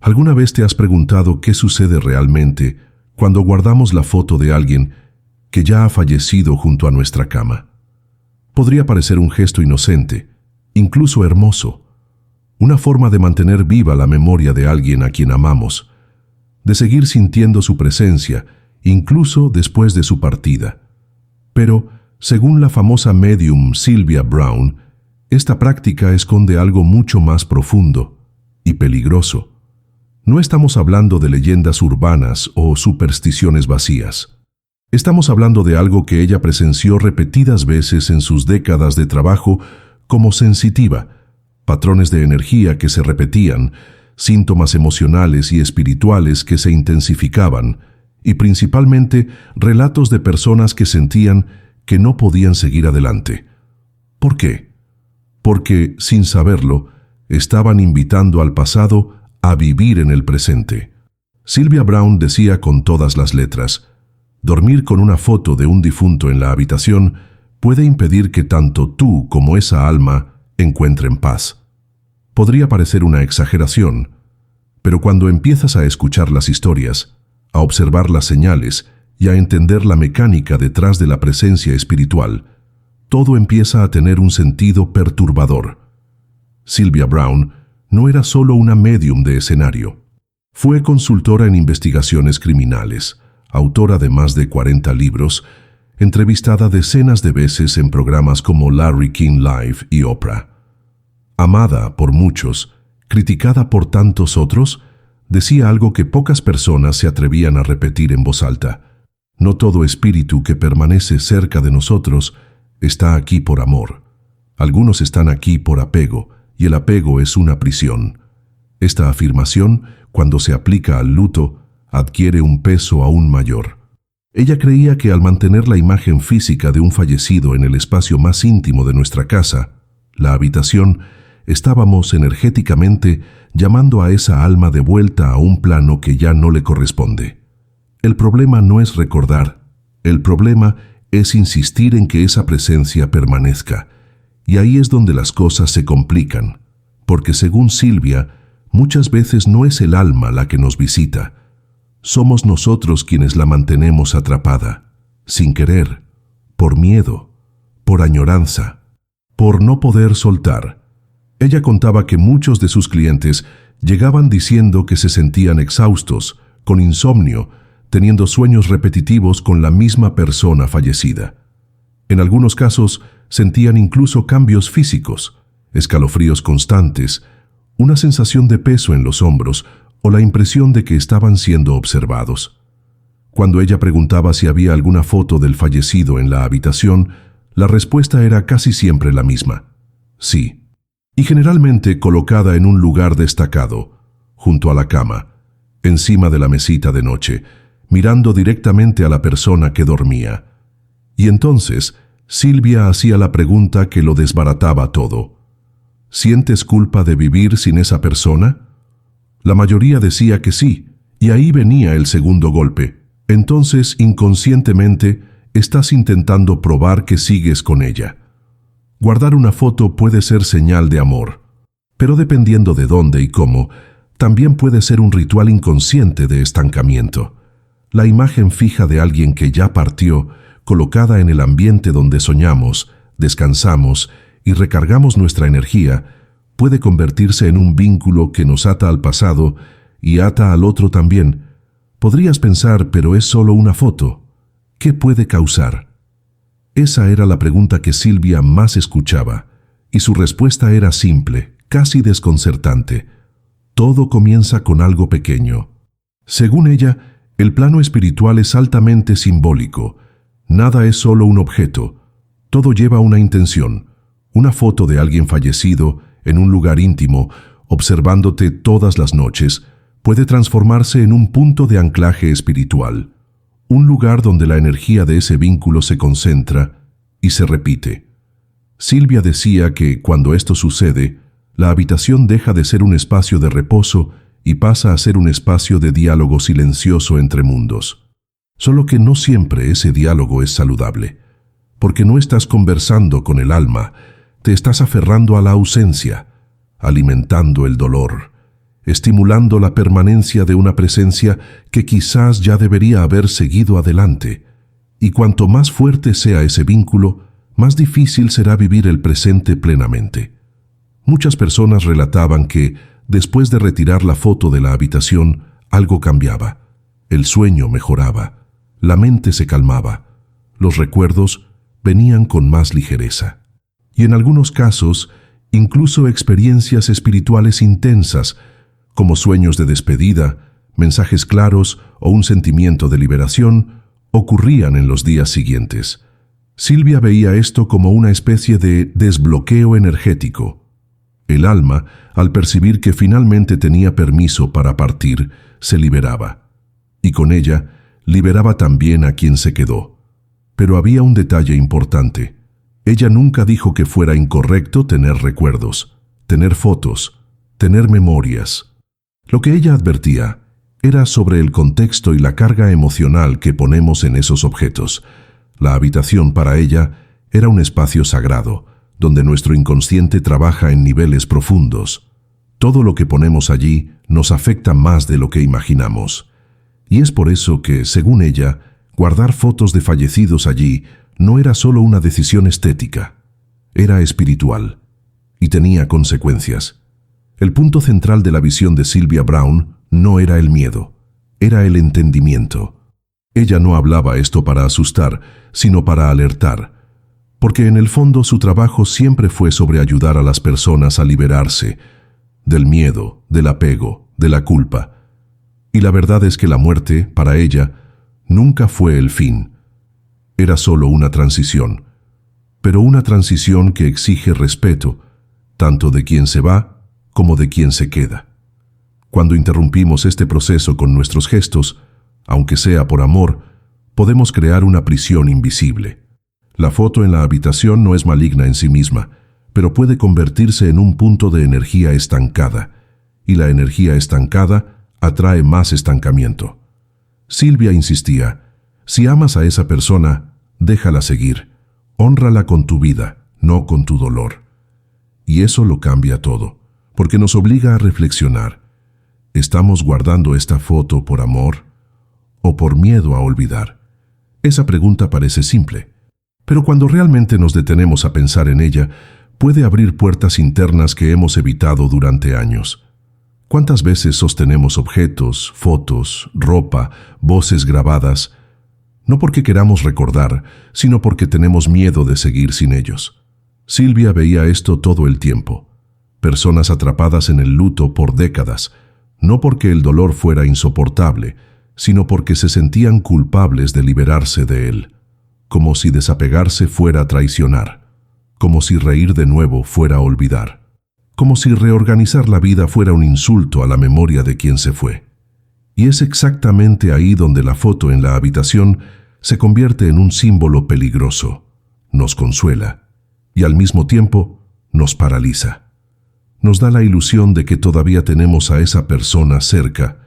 ¿Alguna vez te has preguntado qué sucede realmente cuando guardamos la foto de alguien que ya ha fallecido junto a nuestra cama? Podría parecer un gesto inocente, incluso hermoso, una forma de mantener viva la memoria de alguien a quien amamos, de seguir sintiendo su presencia, incluso después de su partida. Pero, según la famosa médium Sylvia Browne, esta práctica esconde algo mucho más profundo y peligroso. No estamos hablando de leyendas urbanas o supersticiones vacías. Estamos hablando de algo que ella presenció repetidas veces en sus décadas de trabajo como sensitiva, patrones de energía que se repetían, síntomas emocionales y espirituales que se intensificaban, y principalmente relatos de personas que sentían que no podían seguir adelante. ¿Por qué? Porque, sin saberlo, estaban invitando al pasado a vivir en el presente. Sylvia Browne decía con todas las letras: dormir con una foto de un difunto en la habitación puede impedir que tanto tú como esa alma encuentren paz. Podría parecer una exageración, pero cuando empiezas a escuchar las historias, a observar las señales y a entender la mecánica detrás de la presencia espiritual, todo empieza a tener un sentido perturbador. Sylvia Browne no era solo una médium de escenario. Fue consultora en investigaciones criminales, autora de más de 40 libros, entrevistada decenas de veces en programas como Larry King Live y Oprah. Amada por muchos, criticada por tantos otros, decía algo que pocas personas se atrevían a repetir en voz alta: no todo espíritu que permanece cerca de nosotros está aquí por amor. Algunos están aquí por apego, y el apego es una prisión. Esta afirmación, cuando se aplica al luto, adquiere un peso aún mayor. Ella creía que al mantener la imagen física de un fallecido en el espacio más íntimo de nuestra casa, la habitación, estábamos energéticamente llamando a esa alma de vuelta a un plano que ya no le corresponde. El problema no es recordar, el problema es insistir en que esa presencia permanezca. Y ahí es donde las cosas se complican, porque según Sylvia, muchas veces no es el alma la que nos visita. Somos nosotros quienes la mantenemos atrapada, sin querer, por miedo, por añoranza, por no poder soltar. Ella contaba que muchos de sus clientes llegaban diciendo que se sentían exhaustos, con insomnio, teniendo sueños repetitivos con la misma persona fallecida. En algunos casos, sentían incluso cambios físicos, escalofríos constantes, una sensación de peso en los hombros o la impresión de que estaban siendo observados. Cuando ella preguntaba si había alguna foto del fallecido en la habitación, la respuesta era casi siempre la misma: sí, y generalmente colocada en un lugar destacado, junto a la cama, encima de la mesita de noche, mirando directamente a la persona que dormía. Y entonces, Sylvia hacía la pregunta que lo desbarataba todo: ¿sientes culpa de vivir sin esa persona? La mayoría decía que sí, y ahí venía el segundo golpe. Entonces, inconscientemente, estás intentando probar que sigues con ella. Guardar una foto puede ser señal de amor, pero dependiendo de dónde y cómo, también puede ser un ritual inconsciente de estancamiento. La imagen fija de alguien que ya partió, colocada en el ambiente donde soñamos, descansamos y recargamos nuestra energía, puede convertirse en un vínculo que nos ata al pasado y ata al otro también. Podrías pensar, pero es solo una foto. ¿Qué puede causar? Esa era la pregunta que Sylvia más escuchaba, y su respuesta era simple, casi desconcertante: todo comienza con algo pequeño. Según ella, el plano espiritual es altamente simbólico. Nada es solo un objeto. Todo lleva una intención. Una foto de alguien fallecido en un lugar íntimo, observándote todas las noches, puede transformarse en un punto de anclaje espiritual. Un lugar donde la energía de ese vínculo se concentra y se repite. Sylvia decía que, cuando esto sucede, la habitación deja de ser un espacio de reposo y pasa a ser un espacio de diálogo silencioso entre mundos. Solo que no siempre ese diálogo es saludable, porque no estás conversando con el alma, te estás aferrando a la ausencia, alimentando el dolor, estimulando la permanencia de una presencia que quizás ya debería haber seguido adelante. Y cuanto más fuerte sea ese vínculo, más difícil será vivir el presente plenamente. Muchas personas relataban que, después de retirar la foto de la habitación, algo cambiaba. El sueño mejoraba, la mente se calmaba, los recuerdos venían con más ligereza. Y en algunos casos, incluso experiencias espirituales intensas, como sueños de despedida, mensajes claros o un sentimiento de liberación, ocurrían en los días siguientes. Silvia veía esto como una especie de desbloqueo energético. El alma, al percibir que finalmente tenía permiso para partir, se liberaba. Y con ella, liberaba también a quien se quedó. Pero había un detalle importante. Ella nunca dijo que fuera incorrecto tener recuerdos, tener fotos, tener memorias. Lo que ella advertía era sobre el contexto y la carga emocional que ponemos en esos objetos. La habitación para ella era un espacio sagrado, donde nuestro inconsciente trabaja en niveles profundos. Todo lo que ponemos allí nos afecta más de lo que imaginamos. Y es por eso que, según ella, guardar fotos de fallecidos allí no era solo una decisión estética, era espiritual y tenía consecuencias. El punto central de la visión de Sylvia Browne no era el miedo, era el entendimiento. Ella no hablaba esto para asustar, sino para alertar, porque en el fondo su trabajo siempre fue sobre ayudar a las personas a liberarse del miedo, del apego, de la culpa. Y la verdad es que la muerte, para ella, nunca fue el fin. Era solo una transición, pero una transición que exige respeto, tanto de quien se va como de quien se queda. Cuando interrumpimos este proceso con nuestros gestos, aunque sea por amor, podemos crear una prisión invisible. La foto en la habitación no es maligna en sí misma, pero puede convertirse en un punto de energía estancada, y la energía estancada atrae más estancamiento. Silvia insistía: si amas a esa persona, déjala seguir, hónrala con tu vida, no con tu dolor. Y eso lo cambia todo, porque nos obliga a reflexionar. ¿Estamos guardando esta foto por amor o por miedo a olvidar? Esa pregunta parece simple, pero cuando realmente nos detenemos a pensar en ella, puede abrir puertas internas que hemos evitado durante años. ¿Cuántas veces sostenemos objetos, fotos, ropa, voces grabadas, no porque queramos recordar, sino porque tenemos miedo de seguir sin ellos? Silvia veía esto todo el tiempo. Personas atrapadas en el luto por décadas, no porque el dolor fuera insoportable, sino porque se sentían culpables de liberarse de él, como si desapegarse fuera traicionar, como si reír de nuevo fuera olvidar, como si reorganizar la vida fuera un insulto a la memoria de quien se fue. Y es exactamente ahí donde la foto en la habitación se convierte en un símbolo peligroso. Nos consuela y al mismo tiempo nos paraliza. Nos da la ilusión de que todavía tenemos a esa persona cerca,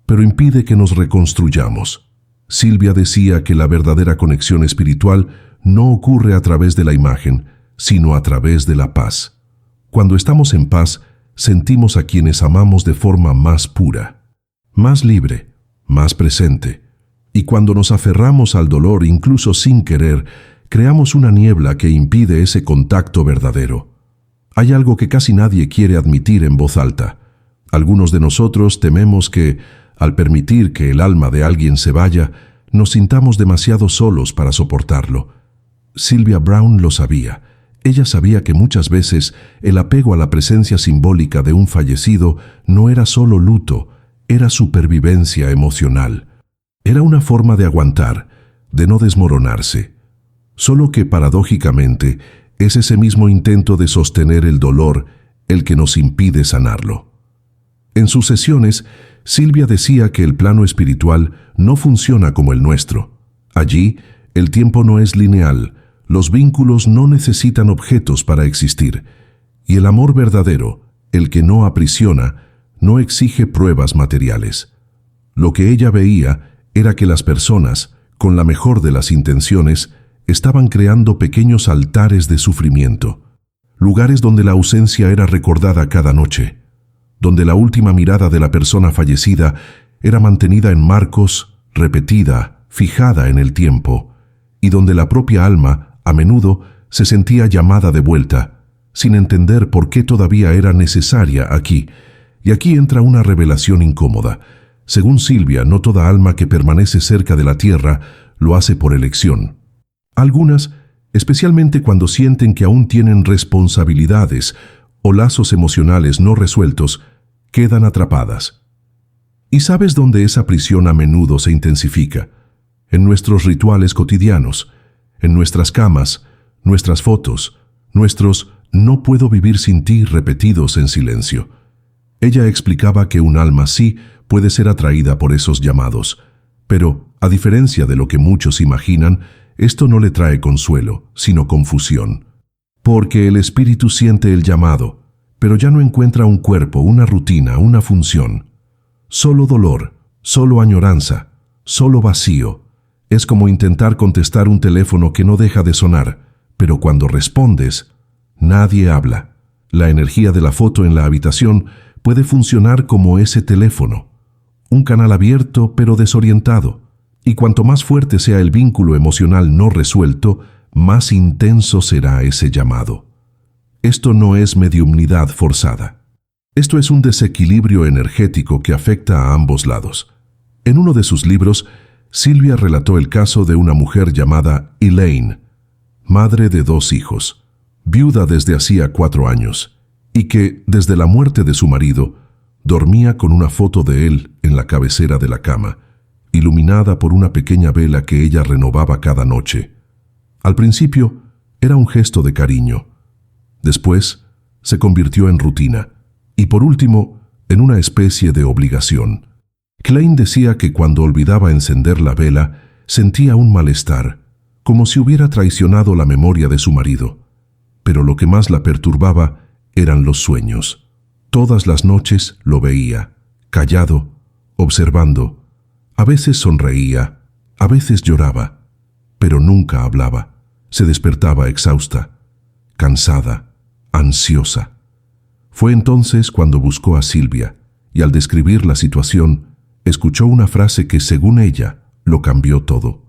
pero impide que nos reconstruyamos. Silvia decía que la verdadera conexión espiritual no ocurre a través de la imagen, sino a través de la paz. Cuando estamos en paz, sentimos a quienes amamos de forma más pura, más libre, más presente. Y cuando nos aferramos al dolor, incluso sin querer, creamos una niebla que impide ese contacto verdadero. Hay algo que casi nadie quiere admitir en voz alta. Algunos de nosotros tememos que, al permitir que el alma de alguien se vaya, nos sintamos demasiado solos para soportarlo. Sylvia Browne lo sabía. Ella sabía que muchas veces el apego a la presencia simbólica de un fallecido no era solo luto, era supervivencia emocional. Era una forma de aguantar, de no desmoronarse. Solo que, paradójicamente, es ese mismo intento de sostener el dolor el que nos impide sanarlo. En sus sesiones, Silvia decía que el plano espiritual no funciona como el nuestro. Allí, el tiempo no es lineal, los vínculos no necesitan objetos para existir, y el amor verdadero, el que no aprisiona, no exige pruebas materiales. Lo que ella veía era que las personas, con la mejor de las intenciones, estaban creando pequeños altares de sufrimiento, lugares donde la ausencia era recordada cada noche, donde la última mirada de la persona fallecida era mantenida en marcos, repetida, fijada en el tiempo, y donde la propia alma, a menudo, se sentía llamada de vuelta, sin entender por qué todavía era necesaria aquí. Y aquí entra una revelación incómoda. Según Silvia, no toda alma que permanece cerca de la tierra lo hace por elección. Algunas, especialmente cuando sienten que aún tienen responsabilidades o lazos emocionales no resueltos, quedan atrapadas. ¿Y sabes dónde esa prisión a menudo se intensifica? En nuestros rituales cotidianos, en nuestras camas, nuestras fotos, nuestros «no puedo vivir sin ti» repetidos en silencio. Ella explicaba que un alma sí puede ser atraída por esos llamados, pero, a diferencia de lo que muchos imaginan, esto no le trae consuelo, sino confusión. Porque el espíritu siente el llamado, pero ya no encuentra un cuerpo, una rutina, una función. Solo dolor, solo añoranza, solo vacío. Es como intentar contestar un teléfono que no deja de sonar, pero cuando respondes, nadie habla. La energía de la foto en la habitación puede funcionar como ese teléfono, un canal abierto pero desorientado, y cuanto más fuerte sea el vínculo emocional no resuelto, más intenso será ese llamado. Esto no es mediumnidad forzada. Esto es un desequilibrio energético que afecta a ambos lados. En uno de sus libros, Silvia relató el caso de una mujer llamada Elaine, madre de 2 hijos, viuda desde hacía 4 años, y que, desde la muerte de su marido, dormía con una foto de él en la cabecera de la cama, iluminada por una pequeña vela que ella renovaba cada noche. Al principio, era un gesto de cariño. Después, se convirtió en rutina, y por último, en una especie de obligación. Klein decía que cuando olvidaba encender la vela, sentía un malestar, como si hubiera traicionado la memoria de su marido. Pero lo que más la perturbaba eran los sueños. Todas las noches lo veía, callado, observando. A veces sonreía, a veces lloraba, pero nunca hablaba. Se despertaba exhausta, cansada, ansiosa. Fue entonces cuando buscó a Silvia, y al describir la situación, escuchó una frase que, según ella, lo cambió todo.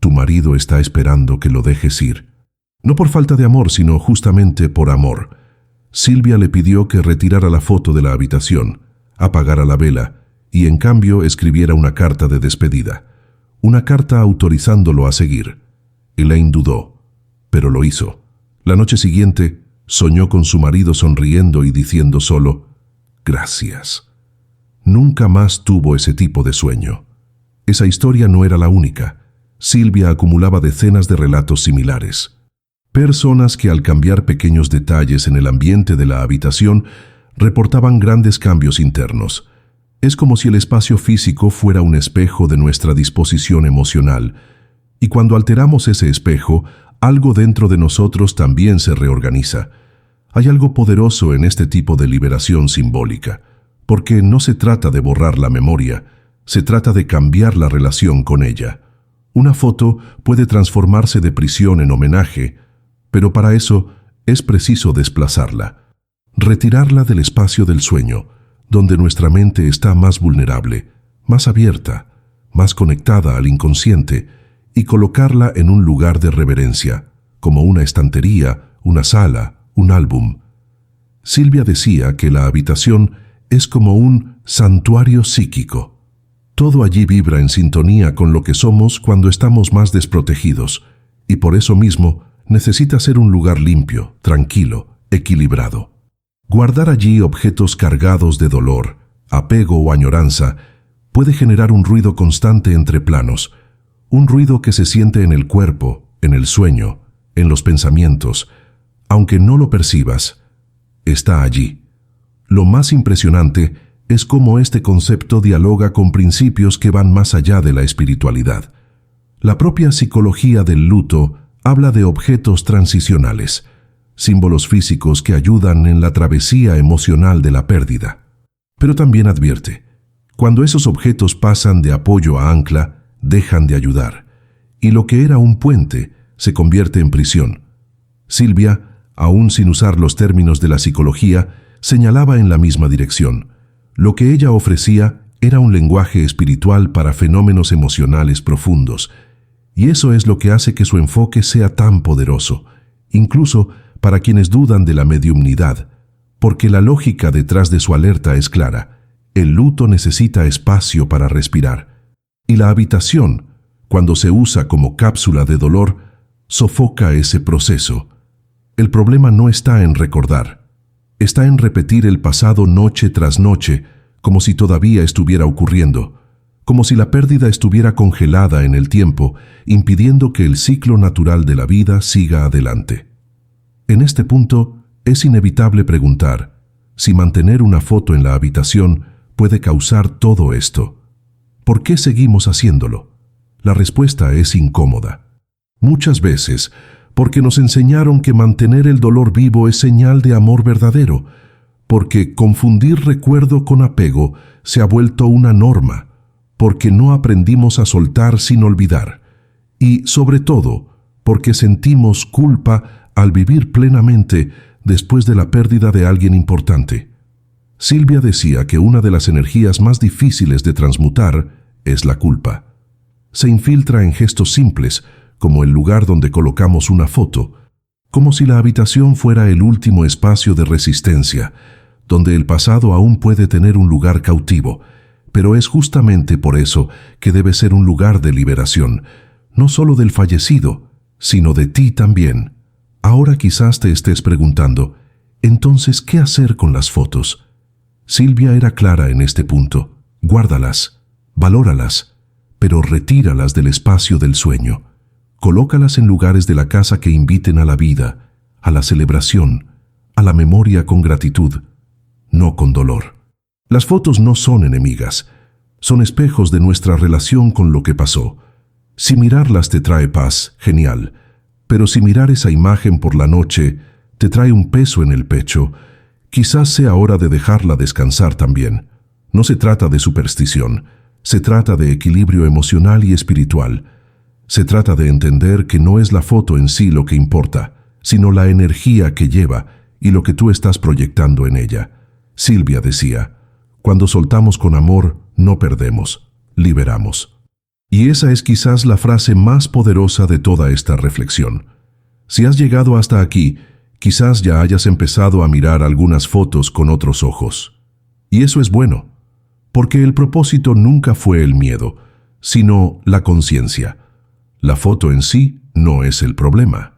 Tu marido está esperando que lo dejes ir. No por falta de amor, sino justamente por amor. Silvia le pidió que retirara la foto de la habitación, apagara la vela y en cambio escribiera una carta de despedida, una carta autorizándolo a seguir. Elaine dudó, pero lo hizo. La noche siguiente soñó con su marido sonriendo y diciendo solo, «Gracias». Nunca más tuvo ese tipo de sueño. Esa historia no era la única. Silvia acumulaba decenas de relatos similares. Personas que al cambiar pequeños detalles en el ambiente de la habitación reportaban grandes cambios internos. Es como si el espacio físico fuera un espejo de nuestra disposición emocional, y cuando alteramos ese espejo, algo dentro de nosotros también se reorganiza. Hay algo poderoso en este tipo de liberación simbólica, porque no se trata de borrar la memoria, se trata de cambiar la relación con ella. Una foto puede transformarse de prisión en homenaje, pero para eso es preciso desplazarla, retirarla del espacio del sueño, donde nuestra mente está más vulnerable, más abierta, más conectada al inconsciente, y colocarla en un lugar de reverencia, como una estantería, una sala, un álbum. Silvia decía que la habitación es como un santuario psíquico. Todo allí vibra en sintonía con lo que somos cuando estamos más desprotegidos, y por eso mismo necesita ser un lugar limpio, tranquilo, equilibrado. Guardar allí objetos cargados de dolor, apego o añoranza puede generar un ruido constante entre planos, un ruido que se siente en el cuerpo, en el sueño, en los pensamientos. Aunque no lo percibas, está allí. Lo más impresionante es cómo este concepto dialoga con principios que van más allá de la espiritualidad. La propia psicología del luto habla de objetos transicionales, símbolos físicos que ayudan en la travesía emocional de la pérdida. Pero también advierte, cuando esos objetos pasan de apoyo a ancla, dejan de ayudar, y lo que era un puente se convierte en prisión. Silvia, aún sin usar los términos de la psicología, señalaba en la misma dirección. Lo que ella ofrecía era un lenguaje espiritual para fenómenos emocionales profundos, y eso es lo que hace que su enfoque sea tan poderoso, incluso para quienes dudan de la mediumnidad, porque la lógica detrás de su alerta es clara. El luto necesita espacio para respirar, y la habitación, cuando se usa como cápsula de dolor, sofoca ese proceso. El problema no está en recordar, está en repetir el pasado noche tras noche, como si todavía estuviera ocurriendo, como si la pérdida estuviera congelada en el tiempo, impidiendo que el ciclo natural de la vida siga adelante. En este punto, es inevitable preguntar si mantener una foto en la habitación puede causar todo esto. ¿Por qué seguimos haciéndolo? La respuesta es incómoda. Muchas veces, porque nos enseñaron que mantener el dolor vivo es señal de amor verdadero, porque confundir recuerdo con apego se ha vuelto una norma, porque no aprendimos a soltar sin olvidar, y, sobre todo, porque sentimos culpa al vivir plenamente después de la pérdida de alguien importante. Silvia decía que una de las energías más difíciles de transmutar es la culpa. Se infiltra en gestos simples, como el lugar donde colocamos una foto, como si la habitación fuera el último espacio de resistencia, donde el pasado aún puede tener un lugar cautivo, pero es justamente por eso que debe ser un lugar de liberación, no solo del fallecido, sino de ti también. Ahora quizás te estés preguntando, entonces, ¿qué hacer con las fotos? Silvia era clara en este punto. Guárdalas, valóralas, pero retíralas del espacio del sueño. Colócalas en lugares de la casa que inviten a la vida, a la celebración, a la memoria con gratitud, no con dolor. Las fotos no son enemigas, son espejos de nuestra relación con lo que pasó. Si mirarlas te trae paz, genial, pero si mirar esa imagen por la noche te trae un peso en el pecho, quizás sea hora de dejarla descansar también. No se trata de superstición, se trata de equilibrio emocional y espiritual. Se trata de entender que no es la foto en sí lo que importa, sino la energía que lleva y lo que tú estás proyectando en ella. Silvia decía, cuando soltamos con amor, no perdemos, liberamos. Y esa es quizás la frase más poderosa de toda esta reflexión. Si has llegado hasta aquí, quizás ya hayas empezado a mirar algunas fotos con otros ojos. Y eso es bueno, porque el propósito nunca fue el miedo, sino la conciencia. La foto en sí no es el problema.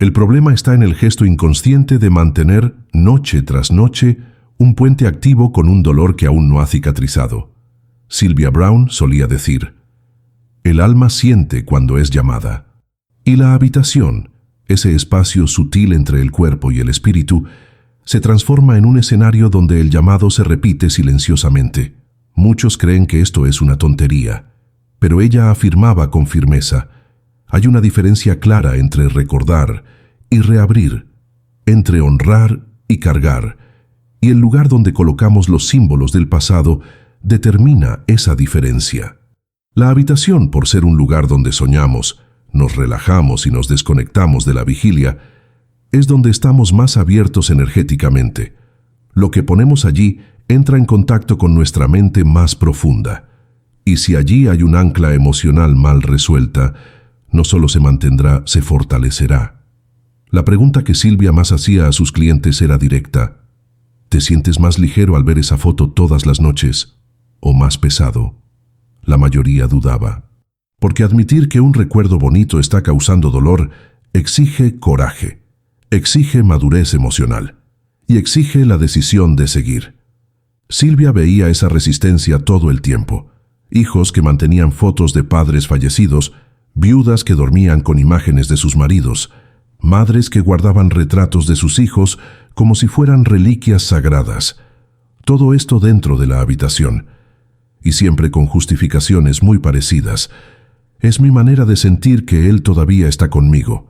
El problema está en el gesto inconsciente de mantener, noche tras noche, un puente activo con un dolor que aún no ha cicatrizado. Sylvia Browne solía decir, el alma siente cuando es llamada. Y la habitación, ese espacio sutil entre el cuerpo y el espíritu, se transforma en un escenario donde el llamado se repite silenciosamente. Muchos creen que esto es una tontería, pero ella afirmaba con firmeza, hay una diferencia clara entre recordar y reabrir, entre honrar y cargar, y el lugar donde colocamos los símbolos del pasado determina esa diferencia. La habitación, por ser un lugar donde soñamos, nos relajamos y nos desconectamos de la vigilia, es donde estamos más abiertos energéticamente. Lo que ponemos allí entra en contacto con nuestra mente más profunda. Y si allí hay un ancla emocional mal resuelta, no solo se mantendrá, se fortalecerá. La pregunta que Silvia más hacía a sus clientes era directa. ¿Te sientes más ligero al ver esa foto todas las noches? ¿O más pesado? La mayoría dudaba. Porque admitir que un recuerdo bonito está causando dolor exige coraje, exige madurez emocional y exige la decisión de seguir. Silvia veía esa resistencia todo el tiempo. Hijos que mantenían fotos de padres fallecidos, viudas que dormían con imágenes de sus maridos, madres que guardaban retratos de sus hijos como si fueran reliquias sagradas. Todo esto dentro de la habitación, y siempre con justificaciones muy parecidas. Es mi manera de sentir que él todavía está conmigo.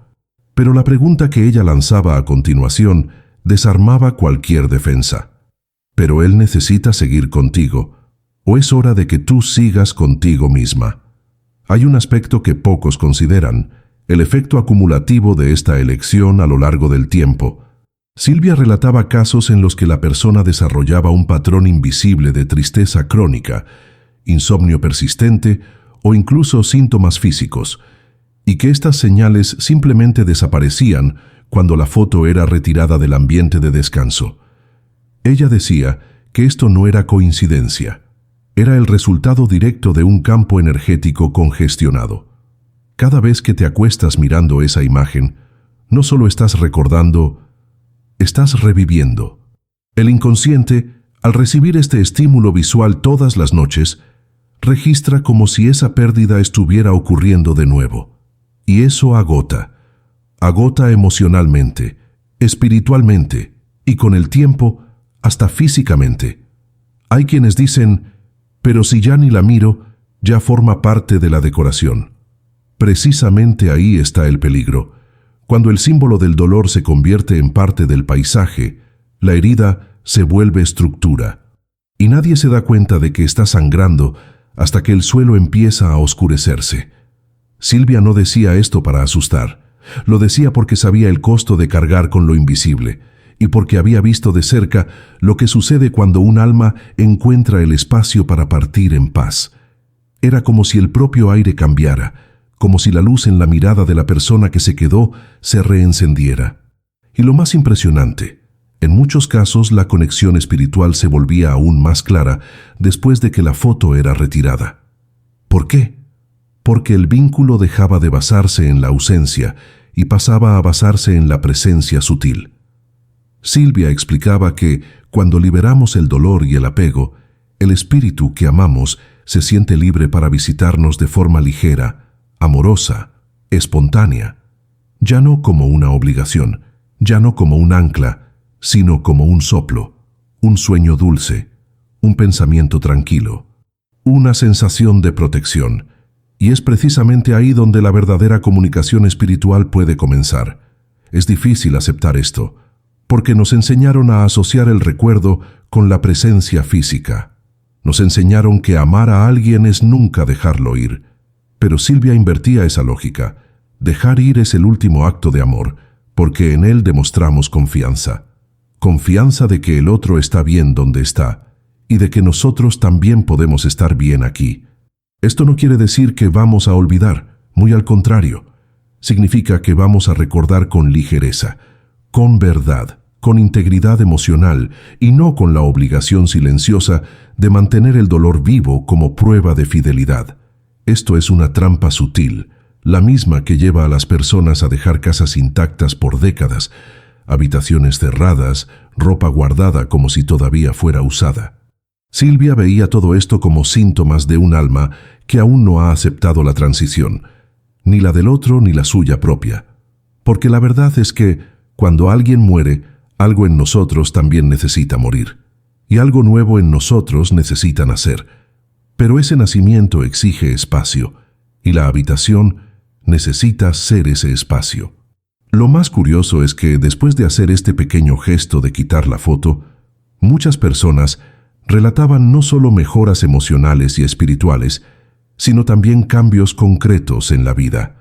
Pero la pregunta que ella lanzaba a continuación desarmaba cualquier defensa. ¿Pero él necesita seguir contigo? ¿O es hora de que tú sigas contigo misma? Hay un aspecto que pocos consideran, el efecto acumulativo de esta elección a lo largo del tiempo. Silvia relataba casos en los que la persona desarrollaba un patrón invisible de tristeza crónica, insomnio persistente o incluso síntomas físicos, y que estas señales simplemente desaparecían cuando la foto era retirada del ambiente de descanso. Ella decía que esto no era coincidencia, era el resultado directo de un campo energético congestionado. Cada vez que te acuestas mirando esa imagen, no solo estás recordando, estás reviviendo. El inconsciente, al recibir este estímulo visual todas las noches, registra como si esa pérdida estuviera ocurriendo de nuevo. Y eso agota emocionalmente, espiritualmente y con el tiempo, hasta físicamente. Hay quienes dicen, pero si ya ni la miro, ya forma parte de la decoración. Precisamente ahí está el peligro. Cuando el símbolo del dolor se convierte en parte del paisaje, la herida se vuelve estructura. Y nadie se da cuenta de que está sangrando hasta que el suelo empieza a oscurecerse. Silvia no decía esto para asustar. Lo decía porque sabía el costo de cargar con lo invisible y porque había visto de cerca lo que sucede cuando un alma encuentra el espacio para partir en paz. Era como si el propio aire cambiara, como si la luz en la mirada de la persona que se quedó se reencendiera. Y lo más impresionante, en muchos casos la conexión espiritual se volvía aún más clara después de que la foto era retirada. ¿Por qué? Porque el vínculo dejaba de basarse en la ausencia y pasaba a basarse en la presencia sutil. Silvia explicaba que, cuando liberamos el dolor y el apego, el espíritu que amamos se siente libre para visitarnos de forma ligera, amorosa, espontánea, ya no como una obligación, ya no como un ancla, sino como un soplo, un sueño dulce, un pensamiento tranquilo, una sensación de protección. Y es precisamente ahí donde la verdadera comunicación espiritual puede comenzar. Es difícil aceptar esto, porque nos enseñaron a asociar el recuerdo con la presencia física. Nos enseñaron que amar a alguien es nunca dejarlo ir. Pero Silvia invertía esa lógica. Dejar ir es el último acto de amor, porque en él demostramos confianza. Confianza de que el otro está bien donde está, y de que nosotros también podemos estar bien aquí. Esto no quiere decir que vamos a olvidar, muy al contrario. Significa que vamos a recordar con ligereza, con verdad, con integridad emocional y no con la obligación silenciosa de mantener el dolor vivo como prueba de fidelidad. Esto es una trampa sutil, la misma que lleva a las personas a dejar casas intactas por décadas, habitaciones cerradas, ropa guardada como si todavía fuera usada. Silvia veía todo esto como síntomas de un alma que aún no ha aceptado la transición, ni la del otro ni la suya propia. Porque la verdad es que, cuando alguien muere, algo en nosotros también necesita morir, y algo nuevo en nosotros necesita nacer. Pero ese nacimiento exige espacio, y la habitación necesita ser ese espacio. Lo más curioso es que, después de hacer este pequeño gesto de quitar la foto, muchas personas relataban no solo mejoras emocionales y espirituales, sino también cambios concretos en la vida,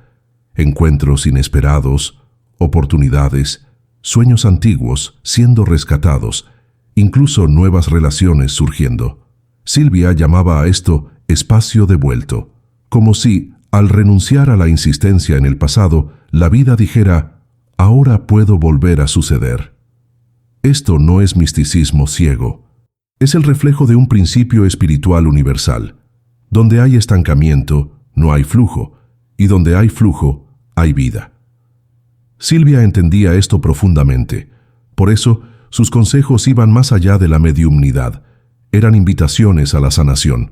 encuentros inesperados, oportunidades, sueños antiguos siendo rescatados, incluso nuevas relaciones surgiendo. Silvia llamaba a esto espacio devuelto, como si, al renunciar a la insistencia en el pasado, la vida dijera, ahora puedo volver a suceder. Esto no es misticismo ciego. Es el reflejo de un principio espiritual universal. Donde hay estancamiento, no hay flujo, y donde hay flujo, hay vida. Silvia entendía esto profundamente. Por eso, sus consejos iban más allá de la mediumnidad. Eran invitaciones a la sanación,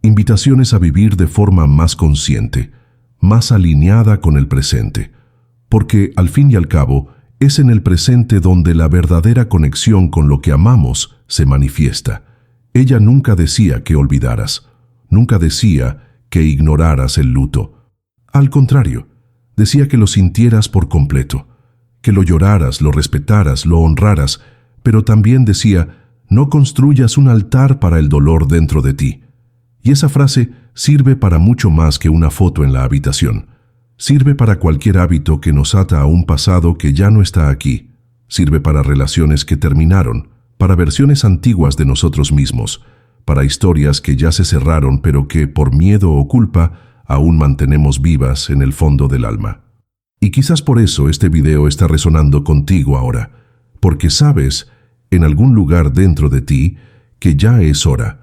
invitaciones a vivir de forma más consciente, más alineada con el presente. Porque, al fin y al cabo, es en el presente donde la verdadera conexión con lo que amamos se manifiesta. Ella nunca decía que olvidaras, nunca decía que ignoraras el luto. Al contrario, decía que lo sintieras por completo, que lo lloraras, lo respetaras, lo honraras, pero también decía, no construyas un altar para el dolor dentro de ti. Y esa frase sirve para mucho más que una foto en la habitación. Sirve para cualquier hábito que nos ata a un pasado que ya no está aquí. Sirve para relaciones que terminaron, para versiones antiguas de nosotros mismos, para historias que ya se cerraron pero que, por miedo o culpa, aún mantenemos vivas en el fondo del alma. Y quizás por eso este video está resonando contigo ahora, porque sabes, en algún lugar dentro de ti, que ya es hora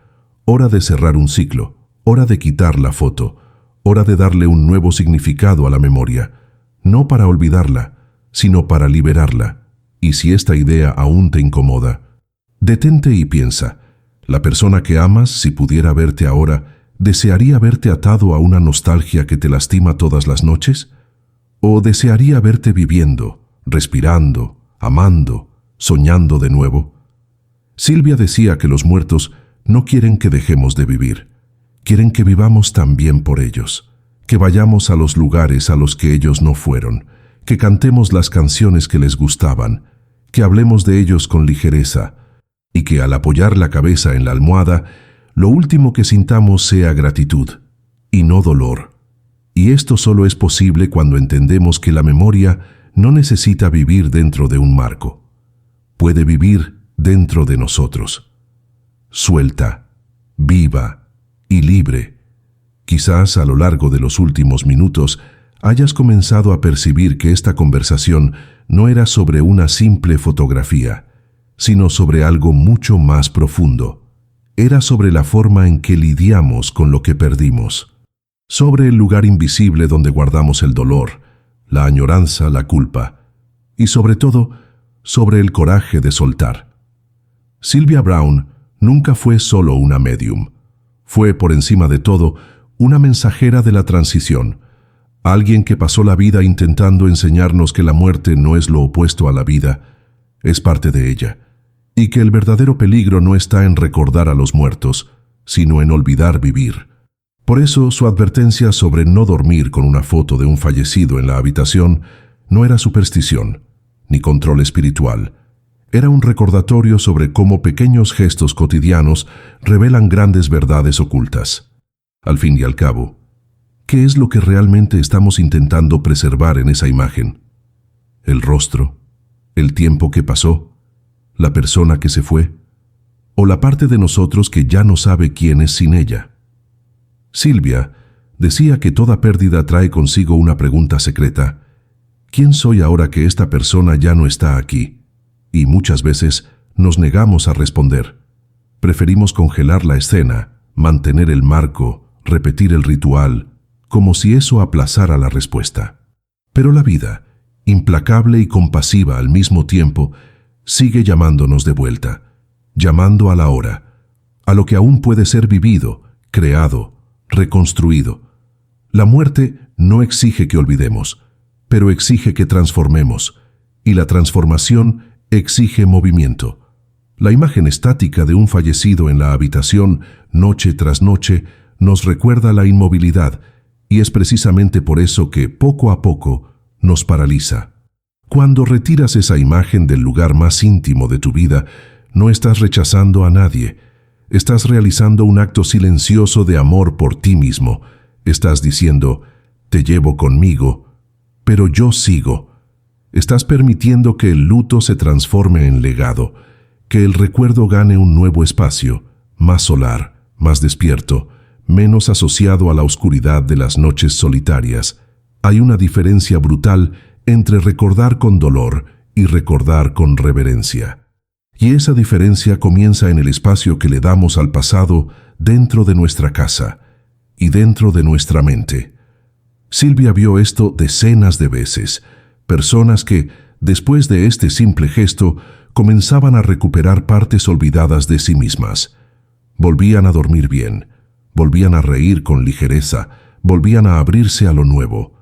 de cerrar un ciclo, hora de quitar la foto, hora de darle un nuevo significado a la memoria, no para olvidarla, sino para liberarla. Y si esta idea aún te incomoda, detente y piensa, ¿la persona que amas, si pudiera verte ahora, desearía verte atado a una nostalgia que te lastima todas las noches? ¿O desearía verte viviendo, respirando, amando, soñando de nuevo? Silvia decía que los muertos no quieren que dejemos de vivir, quieren que vivamos también por ellos, que vayamos a los lugares a los que ellos no fueron, que cantemos las canciones que les gustaban, que hablemos de ellos con ligereza, y que al apoyar la cabeza en la almohada, lo último que sintamos sea gratitud, y no dolor. Y esto solo es posible cuando entendemos que la memoria no necesita vivir dentro de un marco. Puede vivir dentro de nosotros. Suelta, viva y libre. Quizás a lo largo de los últimos minutos hayas comenzado a percibir que esta conversación no era sobre una simple fotografía, sino sobre algo mucho más profundo. Era sobre la forma en que lidiamos con lo que perdimos, sobre el lugar invisible donde guardamos el dolor, la añoranza, la culpa, y sobre todo, sobre el coraje de soltar. Sylvia Browne nunca fue solo una medium. Fue, por encima de todo, una mensajera de la transición, alguien que pasó la vida intentando enseñarnos que la muerte no es lo opuesto a la vida, es parte de ella, y que el verdadero peligro no está en recordar a los muertos, sino en olvidar vivir. Por eso su advertencia sobre no dormir con una foto de un fallecido en la habitación no era superstición, ni control espiritual. Era un recordatorio sobre cómo pequeños gestos cotidianos revelan grandes verdades ocultas. Al fin y al cabo, ¿qué es lo que realmente estamos intentando preservar en esa imagen? ¿El rostro? ¿El tiempo que pasó? ¿La persona que se fue? ¿O la parte de nosotros que ya no sabe quién es sin ella? Silvia decía que toda pérdida trae consigo una pregunta secreta. ¿Quién soy ahora que esta persona ya no está aquí? Y muchas veces nos negamos a responder. Preferimos congelar la escena, mantener el marco, repetir el ritual, como si eso aplazara la respuesta. Pero la vida, implacable y compasiva al mismo tiempo, sigue llamándonos de vuelta, llamando a la hora, a lo que aún puede ser vivido, creado, reconstruido. La muerte no exige que olvidemos, pero exige que transformemos, y la transformación exige movimiento. La imagen estática de un fallecido en la habitación, noche tras noche, nos recuerda la inmovilidad, y es precisamente por eso que, poco a poco, nos paraliza. Cuando retiras esa imagen del lugar más íntimo de tu vida, no estás rechazando a nadie. Estás realizando un acto silencioso de amor por ti mismo. Estás diciendo, te llevo conmigo, pero yo sigo. Estás permitiendo que el luto se transforme en legado, que el recuerdo gane un nuevo espacio, más solar, más despierto, menos asociado a la oscuridad de las noches solitarias. Hay una diferencia brutal entre recordar con dolor y recordar con reverencia. Y esa diferencia comienza en el espacio que le damos al pasado dentro de nuestra casa y dentro de nuestra mente. Silvia vio esto decenas de veces, personas que, después de este simple gesto, comenzaban a recuperar partes olvidadas de sí mismas. Volvían a dormir bien, volvían a reír con ligereza, volvían a abrirse a lo nuevo,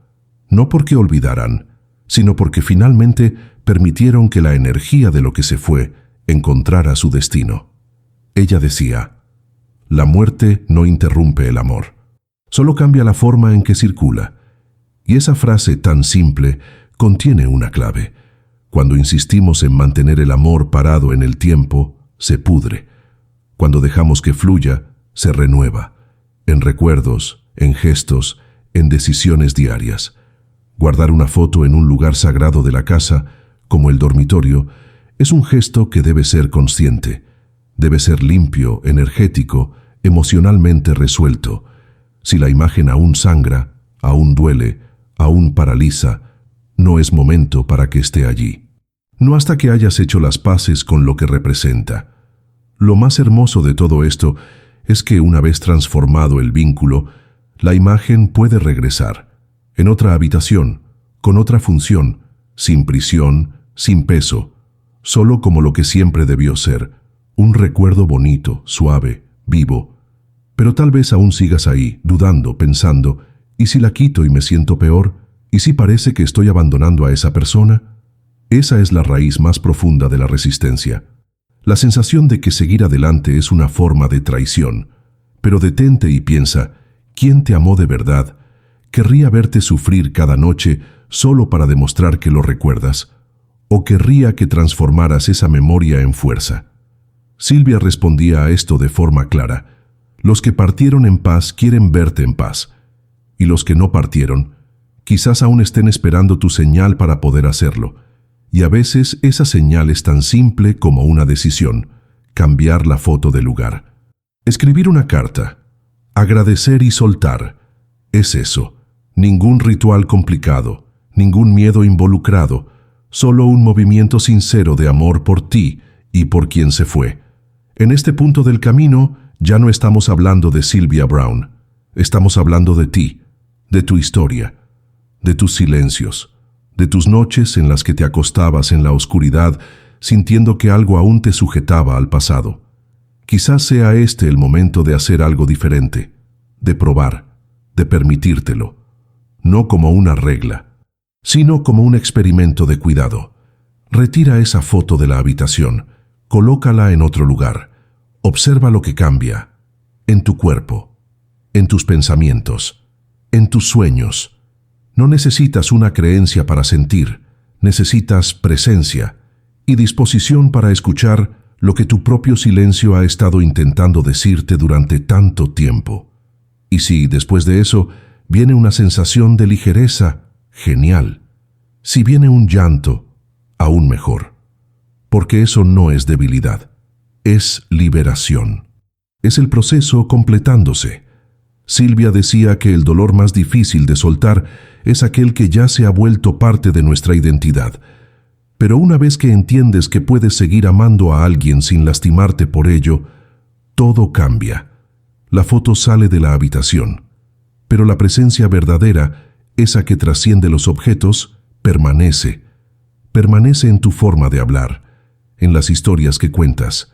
no porque olvidaran, sino porque finalmente permitieron que la energía de lo que se fue encontrara su destino. Ella decía, la muerte no interrumpe el amor, solo cambia la forma en que circula. Y esa frase tan simple contiene una clave. Cuando insistimos en mantener el amor parado en el tiempo, se pudre. Cuando dejamos que fluya, se renueva, en recuerdos, en gestos, en decisiones diarias. Guardar una foto en un lugar sagrado de la casa como el dormitorio, es un gesto que debe ser consciente. Debe ser limpio, energético, emocionalmente resuelto. Si la imagen aún sangra, aún duele, aún paraliza, no es momento para que esté allí. No hasta que hayas hecho las paces con lo que representa. Lo más hermoso de todo esto es que una vez transformado el vínculo, la imagen puede regresar, en otra habitación, con otra función, sin prisión, sin peso, solo como lo que siempre debió ser, un recuerdo bonito, suave, vivo. Pero tal vez aún sigas ahí, dudando, pensando, ¿y si la quito y me siento peor? ¿Y si parece que estoy abandonando a esa persona? Esa es la raíz más profunda de la resistencia. La sensación de que seguir adelante es una forma de traición. Pero detente y piensa, ¿quién te amó de verdad? ¿Querría verte sufrir cada noche solo para demostrar que lo recuerdas? ¿O querría que transformaras esa memoria en fuerza? Silvia respondía a esto de forma clara. Los que partieron en paz quieren verte en paz. Y los que no partieron, quizás aún estén esperando tu señal para poder hacerlo. Y a veces esa señal es tan simple como una decisión: cambiar la foto de lugar. Escribir una carta, agradecer y soltar. Es eso. Ningún ritual complicado, ningún miedo involucrado, solo un movimiento sincero de amor por ti y por quien se fue. En este punto del camino ya no estamos hablando de Sylvia Browne. Estamos hablando de ti, de tu historia, de tus silencios, de tus noches en las que te acostabas en la oscuridad sintiendo que algo aún te sujetaba al pasado. Quizás sea este el momento de hacer algo diferente, de probar, de permitírtelo, no como una regla, sino como un experimento de cuidado. Retira esa foto de la habitación, colócala en otro lugar, observa lo que cambia, en tu cuerpo, en tus pensamientos, en tus sueños. No necesitas una creencia para sentir, necesitas presencia y disposición para escuchar lo que tu propio silencio ha estado intentando decirte durante tanto tiempo. Y si, después de eso, viene una sensación de ligereza, genial. Si viene un llanto, aún mejor. Porque eso no es debilidad, es liberación. Es el proceso completándose. Silvia decía que el dolor más difícil de soltar es aquel que ya se ha vuelto parte de nuestra identidad. Pero una vez que entiendes que puedes seguir amando a alguien sin lastimarte por ello, todo cambia. La foto sale de la habitación, pero la presencia verdadera, esa que trasciende los objetos, permanece. Permanece en tu forma de hablar, en las historias que cuentas,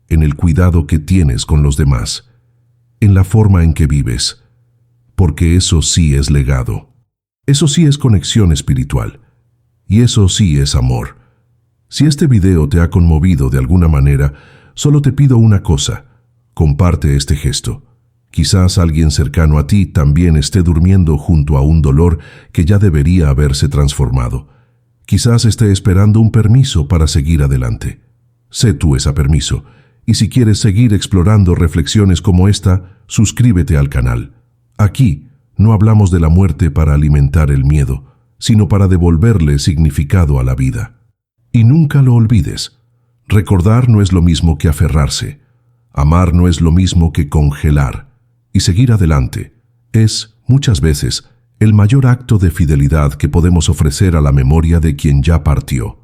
en el cuidado que tienes con los demás, en la forma en que vives, porque eso sí es legado. Eso sí es conexión espiritual. Y eso sí es amor. Si este video te ha conmovido de alguna manera, solo te pido una cosa: comparte este gesto. Quizás alguien cercano a ti también esté durmiendo junto a un dolor que ya debería haberse transformado. Quizás esté esperando un permiso para seguir adelante. Sé tú ese permiso. Y si quieres seguir explorando reflexiones como esta, suscríbete al canal. Aquí no hablamos de la muerte para alimentar el miedo, sino para devolverle significado a la vida. Y nunca lo olvides. Recordar no es lo mismo que aferrarse. Amar no es lo mismo que congelar. Y seguir adelante es, muchas veces, el mayor acto de fidelidad que podemos ofrecer a la memoria de quien ya partió.